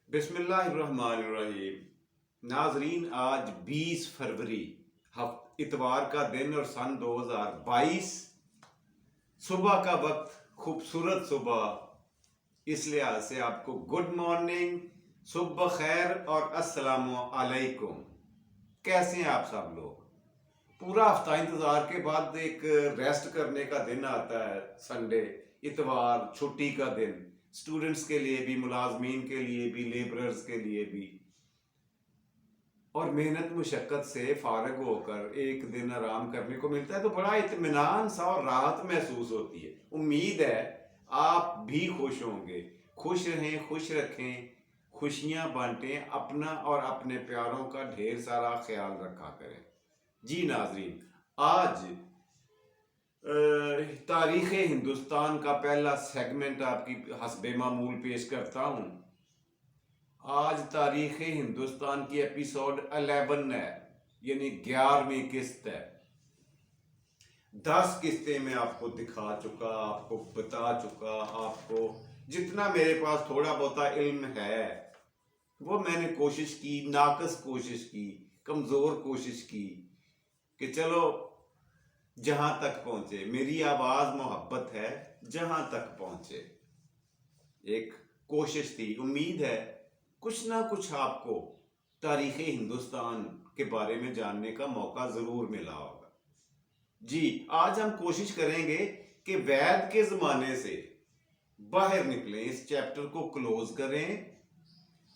बिस्मिल्लाहिर्रहमानिर्रहीम। नाजरीन, आज 20 फरवरी इतवार का दिन और सन 2022 सुबह का वक्त, खूबसूरत सुबह। इस लिहाज से आपको गुड मॉर्निंग, सुबह खैर और अस्सलामु अलैकुम। कैसे हैं आप सब लोग? पूरा हफ्ता इंतजार के बाद एक रेस्ट करने का दिन आता है, संडे, इतवार, छुट्टी का दिन। स्टूडेंट्स के लिए भी, मुलाजमीन के लिए भी, लेबरर्स के लिए भी। और मेहनत मुशक्कत से फारग होकर एक दिन आराम करने को मिलता है तो बड़ा इत्मीनान सा और राहत महसूस होती है। उम्मीद है आप भी खुश होंगे। खुश रहें, खुश रखें, खुशियां बांटें, अपना और अपने प्यारों का ढेर सारा ख्याल रखा करें। जी नाजरीन, आज तारीख़ हिंदुस्तान का पहला सेगमेंट आपकी हस्बे मामूल पेश करता हूँ। आज तारीख़ हिंदुस्तान की एपिसोड 11 है, यानी 11वीं किस्त है। 10 किस्तें मैं आपको दिखा चुका, आपको बता चुका, आपको जितना मेरे पास थोड़ा बहुत इल्म है वो मैंने कोशिश की, नाकस कोशिश की, कमज़ोर कोशिश की कि चलो जहां तक पहुंचे। मेरी आवाज मोहब्बत है, जहां तक पहुंचे। एक कोशिश थी। उम्मीद है कुछ ना कुछ आपको तारीख़ हिंदुस्तान के बारे में जानने का मौका जरूर मिला होगा। जी, आज हम कोशिश करेंगे कि वैद के जमाने से बाहर निकलें, इस चैप्टर को क्लोज करें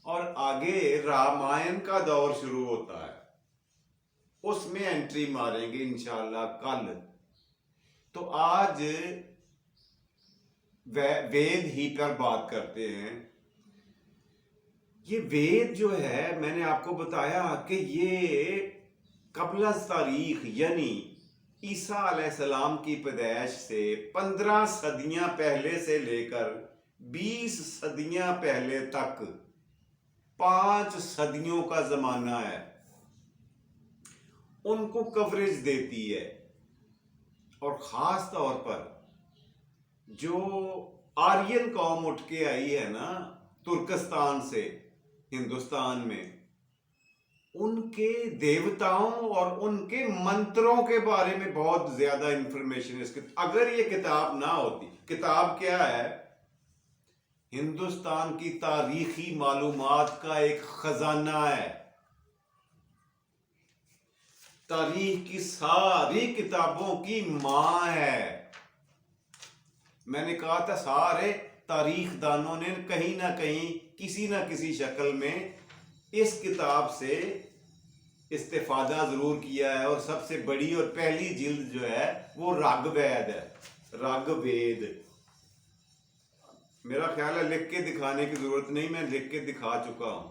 और आगे रामायण का दौर शुरू होता है, उसमें एंट्री मारेंगे इंशाल्लाह कल। तो आज वेद ही पर बात करते हैं। ये वेद जो है, मैंने आपको बताया कि ये कबल तारीख यानी ईसा अलैहिस्सलाम की पैदाइश से 15 सदियां पहले से लेकर 20 सदियां पहले तक 5 सदियों का जमाना है, उनको कवरेज देती है। और ख़ास तौर पर जो आर्यन कौम उठ के आई है ना तुर्कस्तान से हिंदुस्तान में, उनके देवताओं और उनके मंत्रों के बारे में बहुत ज़्यादा इंफॉर्मेशन इसके। अगर ये किताब ना होती, किताब क्या है? हिंदुस्तान की तारीखी मालूमात का एक खजाना है। तारीख की सारी किताबों की मां है। मैंने कहा था सारे तारीख दानों ने कहीं ना कहीं, किसी ना किसी शक्ल में इस किताब से इस्तेफादा जरूर किया है। और सबसे बड़ी और पहली जिल्द जो है वो ऋग्वेद है, ऋग्वेद। मेरा ख्याल है लिख के दिखाने की जरूरत नहीं, मैं लिख के दिखा चुका हूं।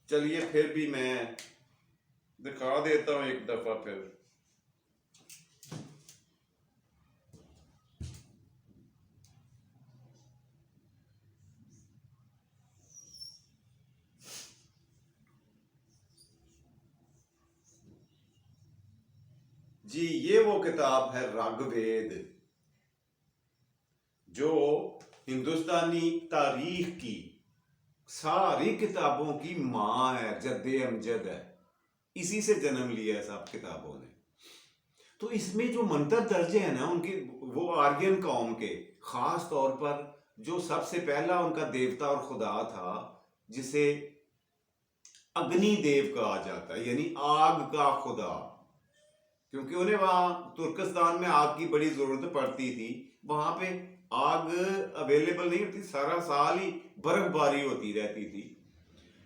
चलिए फिर भी मैं दिखा देता हूं एक दफा फिर। जी, ये वो किताब है ऋग्वेद, जो हिंदुस्तानी तारीख की सारी किताबों की मां है, जद्दे अमजद है। इसी से जन्म लिया है सब किताबों ने। तो इसमें जो मंत्र दर्जे हैं ना उनके, वो आर्यन कौम के, खास तौर पर जो सबसे पहला उनका देवता और खुदा था, जिसे अग्नि देव कहा जाता है, यानी आग का खुदा। क्योंकि उन्हें वहां तुर्कस्तान में आग की बड़ी जरूरत पड़ती थी। वहां पे आग अवेलेबल नहीं होती, सारा साल ही बर्फबारी होती रहती थी।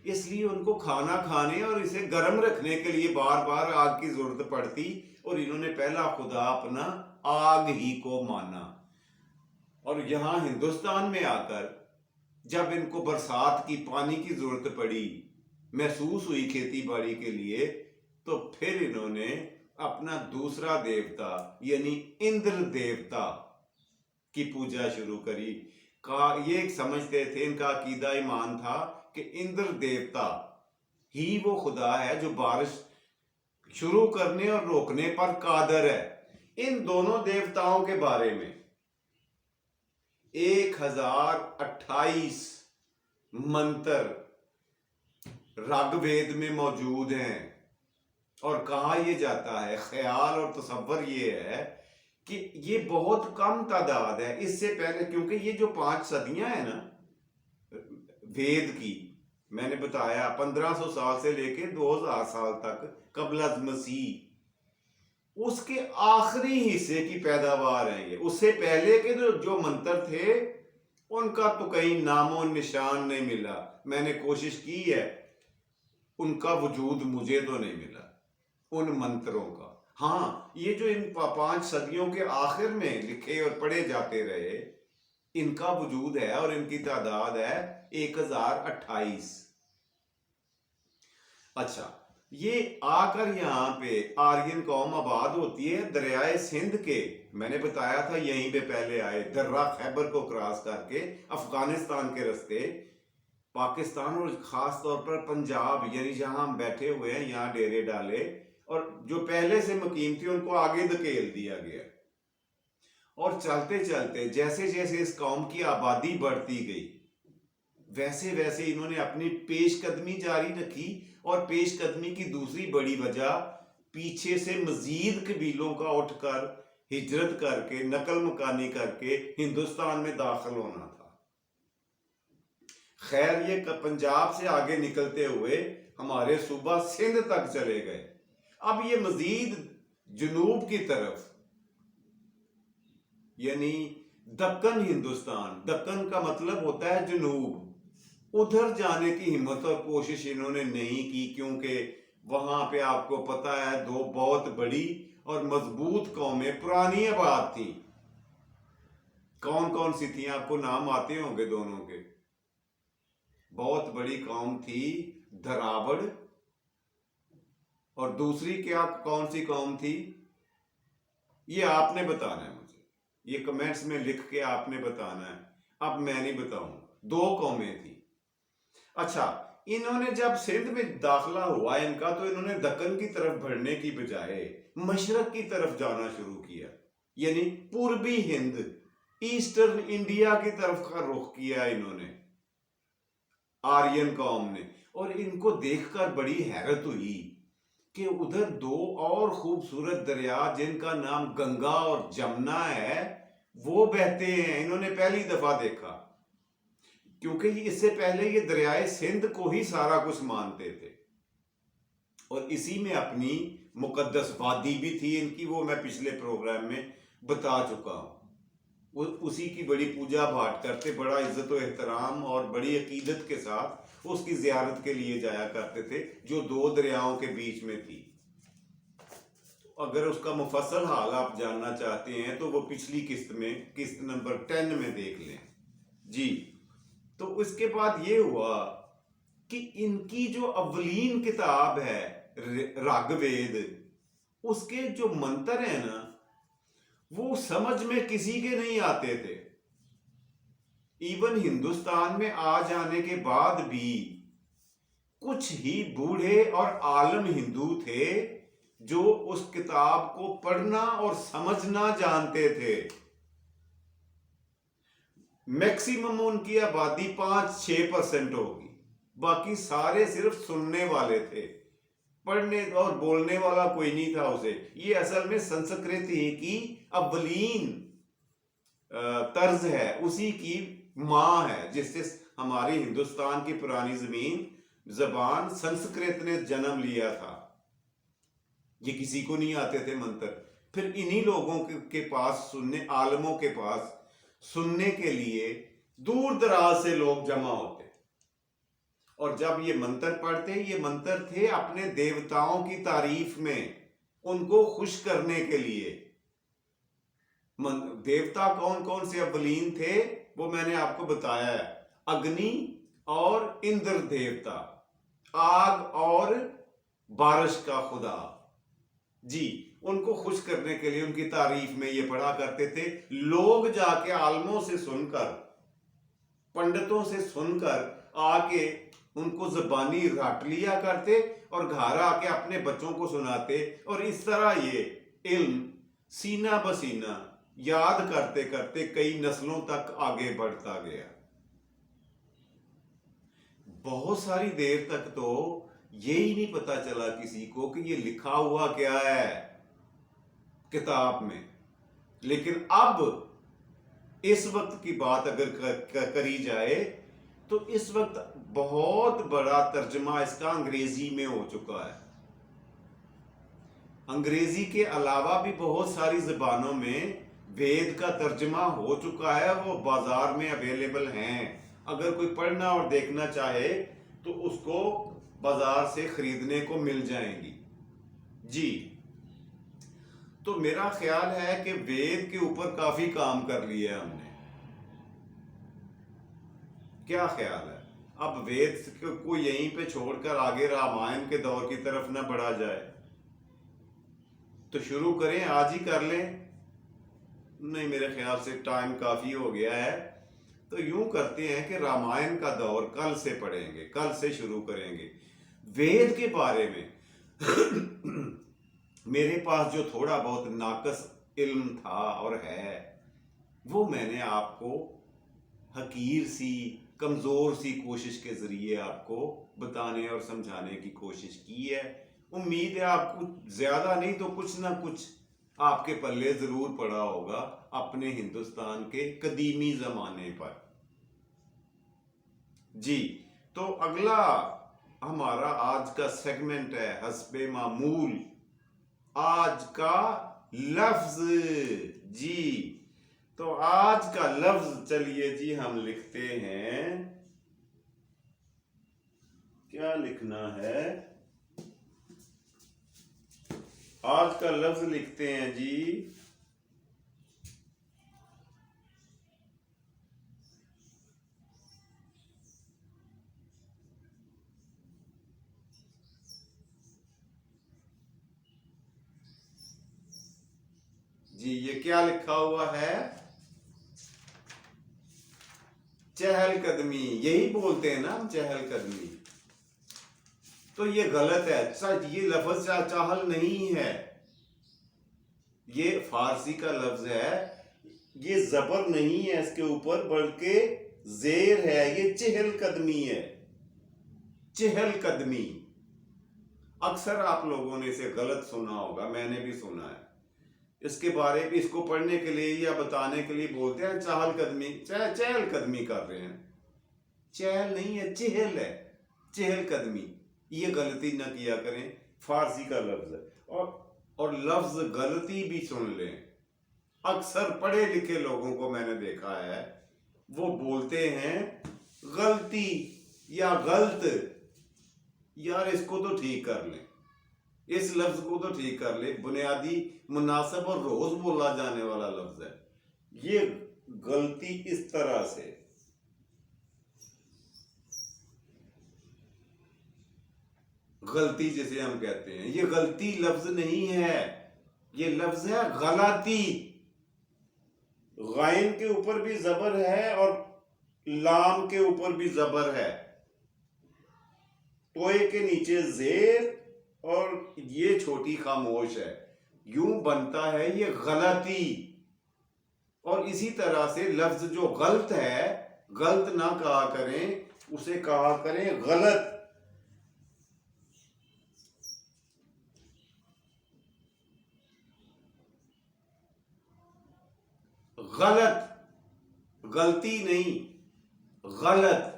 इसलिए उनको खाना खाने और इसे गर्म रखने के लिए बार बार आग की जरूरत पड़ती। और इन्होंने पहला खुदा अपना आग ही को माना। और यहाँ हिंदुस्तान में आकर जब इनको बरसात की, पानी की जरूरत पड़ी, महसूस हुई खेती बाड़ी के लिए, तो फिर इन्होंने अपना दूसरा देवता यानी इंद्र देवता की पूजा शुरू करी। का ये समझते थे, इनका अकीदा ईमान था कि इंद्र देवता ही वो खुदा है जो बारिश शुरू करने और रोकने पर कादर है। इन दोनों देवताओं के बारे में 1028 मंत्र ऋग्वेद में मौजूद हैं। और कहा यह जाता है, ख्याल और तसव्वुर ये है कि ये बहुत कम तादाद है। इससे पहले, क्योंकि ये जो 5 सदियां हैं ना वेद की, मैंने बताया 1500 साल से लेके 2000 साल तक कबल अज़ मसीह, उसके आखिरी हिस्से की पैदावार है ये। उससे पहले के जो मंत्र थे उनका तो कहीं नामो निशान नहीं मिला। मैंने कोशिश की है, उनका वजूद मुझे तो नहीं मिला उन मंत्रों का। हाँ, ये जो इन 5 सदियों के आखिर में लिखे और पढ़े जाते रहे, इनका वजूद है और इनकी तादाद है 1028। अच्छा, ये आकर यहाँ पे आर्यन कौम आबाद होती है दरियाए सिंध के, मैंने बताया था यहीं पे पहले आए, दर्रा खैबर को क्रॉस करके अफगानिस्तान के रास्ते पाकिस्तान और खास तौर पर पंजाब, यानी जहां हम बैठे हुए हैं यहाँ डेरे डाले, और जो पहले से मुकीम थे उनको आगे धकेल दिया गया। और चलते चलते जैसे जैसे इस कौम की आबादी बढ़ती गई, वैसे वैसे इन्होंने अपनी पेशकदमी जारी रखी। और पेशकदमी की दूसरी बड़ी वजह, पीछे से मजीद कबीलों का उठकर हिजरत करके नकल मकानी करके हिंदुस्तान में दाखिल होना था। खैर, ये पंजाब से आगे निकलते हुए हमारे सूबा सिंध तक चले गए। अब ये मजीद जुनूब की तरफ, यानी दक्कन हिंदुस्तान, दक्कन का मतलब होता है जुनूब, उधर जाने की हिम्मत और कोशिश इन्होंने नहीं की, क्योंकि वहां पे आपको पता है 2 बहुत बड़ी और मजबूत कौमें पुरानी आबाद थी। कौन कौन सी थी, आपको नाम आते होंगे दोनों के। बहुत बड़ी कौम थी धरावड़, और दूसरी क्या कौन सी कौम थी, ये आपने बताना है मुझे, ये कमेंट्स में लिख के आपने बताना है, अब मैं नहीं बताऊंगा। 2 कौमें थी। अच्छा, इन्होंने जब सिंध में दाखिला हुआ इनका, तो इन्होंने दक्कन की तरफ बढ़ने की बजाय मशरक की तरफ जाना शुरू किया, यानी पूर्वी हिंद, ईस्टर्न इंडिया की तरफ का रुख किया इन्होंने, आर्यन कौम ने। और इनको देखकर बड़ी हैरत हुई कि उधर 2 और खूबसूरत दरिया जिनका नाम गंगा और जमुना है वो बहते हैं। इन्होंने पहली दफा देखा, क्योंकि इससे पहले ये दरियाए सिंध को ही सारा कुछ मानते थे, और इसी में अपनी मुकद्दस वादी भी थी इनकी, वो मैं पिछले प्रोग्राम में बता चुका हूं। उसी की बड़ी पूजा पाठ करते, बड़ा इज्जत और एहतराम और बड़ी अकीदत के साथ उसकी जियारत के लिए जाया करते थे, जो 2 दरियाओं के बीच में थी। अगर उसका मुफस्सल हाल आप जानना चाहते हैं तो वो पिछली किस्त में, किस्त नंबर 10 में देख लें जी। तो उसके बाद ये हुआ कि इनकी जो अव्वलीन किताब है ऋग्वेद, उसके जो मंत्र हैं ना, वो समझ में किसी के नहीं आते थे। इवन हिंदुस्तान में आ जाने के बाद भी कुछ ही बूढ़े और आलम हिंदू थे जो उस किताब को पढ़ना और समझना जानते थे। मैक्सिमम उनकी आबादी 5-6% होगी, बाकी सारे सिर्फ सुनने वाले थे, पढ़ने और बोलने वाला कोई नहीं था उसे। ये असल में संस्कृत ही की अव्वलीन तर्ज है, उसी की माँ है, जिससे हमारी हिंदुस्तान की पुरानी जमीन जबान संस्कृत ने जन्म लिया था। ये किसी को नहीं आते थे मंत्र। फिर इन्हीं लोगों के पास सुनने, आलमों के पास सुनने के लिए दूर दराज से लोग जमा होते, और जब ये मंत्र पढ़ते, ये मंत्र थे अपने देवताओं की तारीफ में, उनको खुश करने के लिए। देवता कौन कौन से अव्वलीन थे वो मैंने आपको बताया है। अग्नि और इंद्र देवता, आग और बारिश का खुदा जी, उनको खुश करने के लिए उनकी तारीफ में ये पढ़ा करते थे। लोग जाके आलमों से सुनकर, पंडितों से सुनकर आके उनको जबानी रट लिया करते और घर आके अपने बच्चों को सुनाते, और इस तरह ये इल्म सीना बसीना याद करते करते कई नस्लों तक आगे बढ़ता गया। बहुत सारी देर तक तो यही नहीं पता चला किसी को कि ये लिखा हुआ क्या है किताब में। लेकिन अब इस वक्त की बात अगर करी जाए तो इस वक्त बहुत बड़ा तर्जमा इसका अंग्रेजी में हो चुका है। अंग्रेजी के अलावा भी बहुत सारी ज़बानों में वेद का तर्जमा हो चुका है, वो बाजार में अवेलेबल हैं। अगर कोई पढ़ना और देखना चाहे तो उसको बाजार से खरीदने को मिल जाएंगी जी। तो मेरा ख्याल है कि वेद के ऊपर काफी काम कर लिया है हमने। क्या ख्याल है? अब वेद को यहीं पे छोड़कर आगे रामायण के दौर की तरफ न बढ़ा जाए तो शुरू करें, आज ही कर लें। नहीं, मेरे ख्याल से टाइम काफी हो गया है। तो यूं करते हैं कि रामायण का दौर कल से पढ़ेंगे, कल से शुरू करेंगे। वेद के बारे में मेरे पास जो थोड़ा बहुत नाकस इल्म था और है, वो मैंने आपको हकीर सी, कमजोर सी कोशिश के जरिए आपको बताने और समझाने की कोशिश की है। उम्मीद है आपको ज्यादा नहीं तो कुछ ना कुछ आपके पल्ले जरूर पड़ा होगा अपने हिंदुस्तान के कदीमी जमाने पर जी। तो अगला हमारा आज का सेगमेंट है हस्बे मामूल, आज का लफ्ज जी। तो आज का लफ्ज चलिए जी हम लिखते हैं, क्या लिखना है? आज का लफ्ज लिखते हैं जी जी। ये क्या लिखा हुआ है? चहलकदमी। यही बोलते हैं ना हम, चहलकदमी। तो ये गलत है। ये लफ्ज चाहल नहीं है, ये फारसी का लफ्ज है। ये जबर नहीं है इसके ऊपर, बल्कि जेर है। ये चहलकदमी है, चहलकदमी। अक्सर आप लोगों ने इसे गलत सुना होगा, मैंने भी सुना है। इसके बारे में इसको पढ़ने के लिए या बताने के लिए बोलते हैं चहलकदमी, चहलकदमी कर रहे हैं। चहल नहीं है, चहल है, चहलकदमी। ये गलती ना किया करें, फारसी का लफ्ज है। और लफ्ज गलती भी सुन लें। अक्सर पढ़े लिखे लोगों को मैंने देखा है, वो बोलते हैं गलती या गलत। यार इसको तो ठीक कर लें, इस लफ्ज को तो ठीक कर ले। बुनियादी, मुनासिब और रोज बोला जाने वाला लफ्ज है। ये गलती इस तरह से, गलती जिसे हम कहते हैं, ये गलती लफ्ज नहीं है, ये लफ्ज है गलती। गायन के ऊपर भी जबर है और लाम के ऊपर भी जबर है। टोए के नीचे जेर और ये छोटी खामोश है। यूं बनता है ये गलती। और इसी तरह से लफ्ज जो गलत है, गलत ना कहा करें, उसे कहा करें गलत। गलत, गलती नहीं, गलत।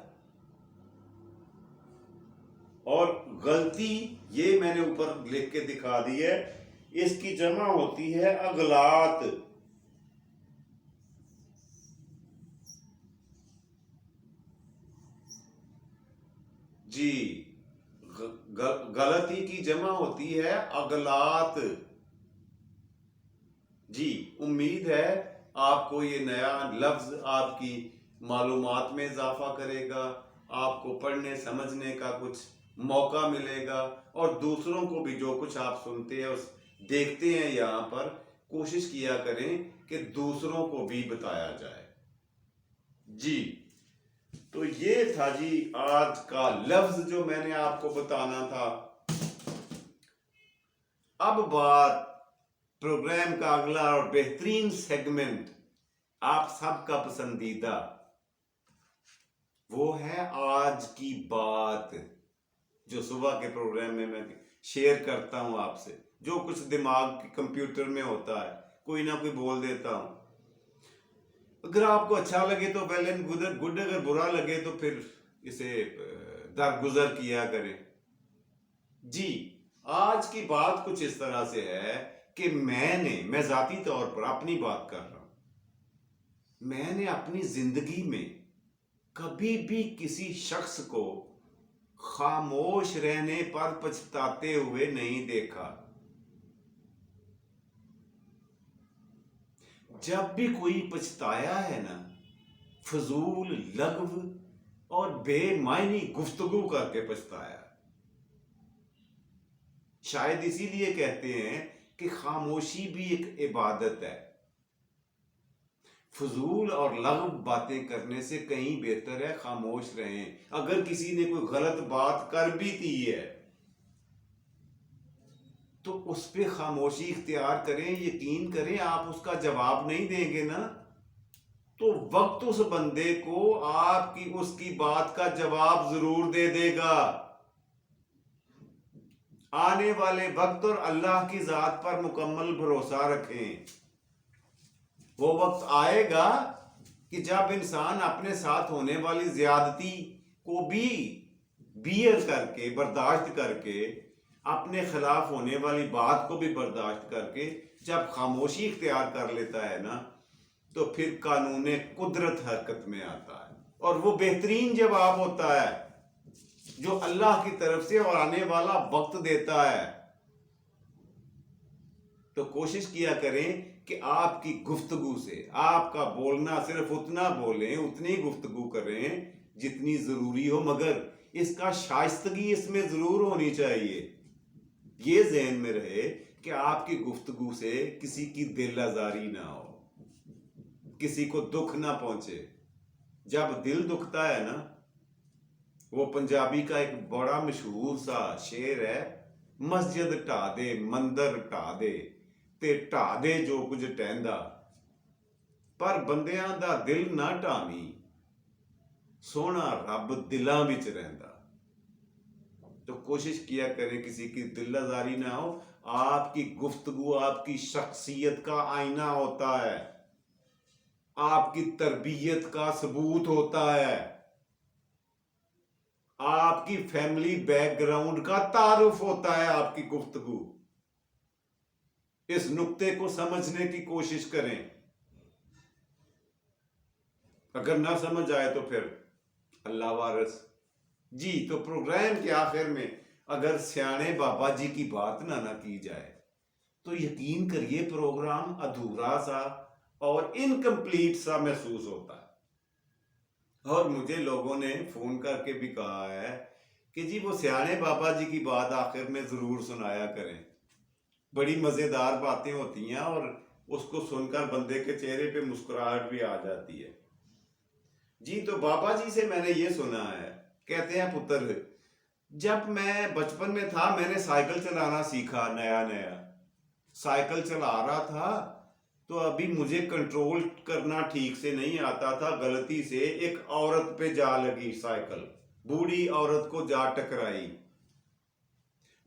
और गलती ये मैंने ऊपर लिख के दिखा दी है, इसकी जमा होती है अगलात। जी, गलती की जमा होती है अगलात जी। उम्मीद है आपको ये नया लफ्ज आपकी मालूमात में इजाफा करेगा, आपको पढ़ने समझने का कुछ मौका मिलेगा, और दूसरों को भी जो कुछ आप सुनते हैं उस देखते हैं यहाँ पर, कोशिश किया करें कि दूसरों को भी बताया जाए जी। तो ये था जी आज का लफ्ज जो मैंने आपको बताना था। अब बात प्रोग्राम का अगला और बेहतरीन सेगमेंट, आप सबका पसंदीदा, वो है आज की बात, जो सुबह के प्रोग्राम में मैं शेयर करता हूं आपसे, जो कुछ दिमाग के कंप्यूटर में होता है, कोई ना कोई बोल देता हूं। अगर आपको अच्छा लगे तो वेल एंड गुड, अगर बुरा लगे तो फिर इसे दरगुजर किया करें। जी, आज की बात कुछ इस तरह से है कि मैं जाती तौर पर अपनी बात कर रहा हूं, मैंने अपनी जिंदगी में कभी भी किसी शख्स को खामोश रहने पर पछताते हुए नहीं देखा। जब भी कोई पछताया है ना, फजूल लग़व और बेमायनी गुफ्तगू करके पछताया। शायद इसीलिए कहते हैं कि खामोशी भी एक इबादत है। फजूल और लग़व बातें करने से कहीं बेहतर है खामोश रहें। अगर किसी ने कोई गलत बात कर भी दी है तो उस पर खामोशी इख्तियार करें। यकीन करें, आप उसका जवाब नहीं देंगे ना, तो वक्त उस बंदे को आपकी उसकी बात का जवाब जरूर दे देगा। आने वाले वक्त और अल्लाह की जात पर मुकम्मल भरोसा रखें। वो वक्त आएगा कि जब इंसान अपने साथ होने वाली ज्यादती को भी बियर करके, बर्दाश्त करके, अपने खिलाफ होने वाली बात को भी बर्दाश्त करके जब खामोशी इख्तियार कर लेता है ना, तो फिर कानून कुदरत हरकत में आता है और वो बेहतरीन जवाब होता है जो अल्लाह की तरफ से और आने वाला वक्त देता है। तो कोशिश किया करें कि आपकी गुफ्तगू से, आपका बोलना सिर्फ उतना बोलें, उतनी गुफ्तगू करें जितनी जरूरी हो, मगर इसका शाइस्तगी इसमें जरूर होनी चाहिए। ये ज़हन में रहे कि आपकी गुफ्तगू से किसी की दिल आजारी ना हो, किसी को दुख ना पहुंचे। जब दिल दुखता है ना, वो पंजाबी का एक बड़ा मशहूर सा शेर है, मस्जिद ढा दे मंदिर ढा दे ते ढा दे जो कुछ टहंदा, पर बंदियां दा दिल ना ढावी, सोहना रब दिलां विच रहिंदा। तो कोशिश किया करें किसी की दिल आजारी ना हो। आपकी गुफ्तगू आपकी शख्सियत का आईना होता है, आपकी तरबियत का सबूत होता है, आपकी फैमिली बैकग्राउंड का तारुफ होता है आपकी गुफ्तगू। इस नुक्ते को समझने की कोशिश करें। अगर ना समझ आए तो फिर अल्लाह वारिस। जी, तो प्रोग्राम के आखिर में अगर सियाने बाबा जी की बात ना की जाए तो यकीन करिए प्रोग्राम अधूरा सा और इनकम्प्लीट सा महसूस होता है। और मुझे लोगों ने फोन करके भी कहा है कि जी वो सियाने बाबा जी की बात आखिर में जरूर सुनाया करें, बड़ी मजेदार बातें होती हैं और उसको सुनकर बंदे के चेहरे पे मुस्कुराहट भी आ जाती है। जी, तो बाबा जी से मैंने ये सुना है, कहते हैं पुत्र, जब मैं बचपन में था मैंने साइकिल चलाना सीखा, नया नया साइकिल चला रहा था, तो अभी मुझे कंट्रोल करना ठीक से नहीं आता था। गलती से एक औरत पे जा लगी साइकिल, बूढ़ी औरत को जा टकराई।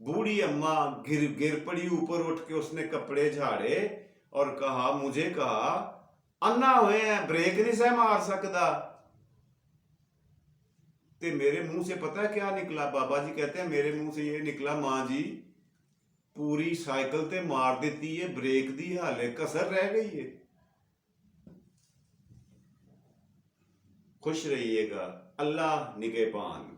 बूढ़ी अम्मा गिर गिर पड़ी, ऊपर उठ के उसने कपड़े झाड़े और कहा, मुझे कहा, अन्ना हुए हैं, ब्रेक नहीं सह मार सकता। ते मेरे मुंह से पता है क्या निकला? बाबा जी कहते हैं मेरे मुंह से ये निकला, मां जी पूरी साइकिल ते मार देती है, ब्रेक दी हाले कसर रह गई है। खुश रहिएगा, अल्लाह निगहबान।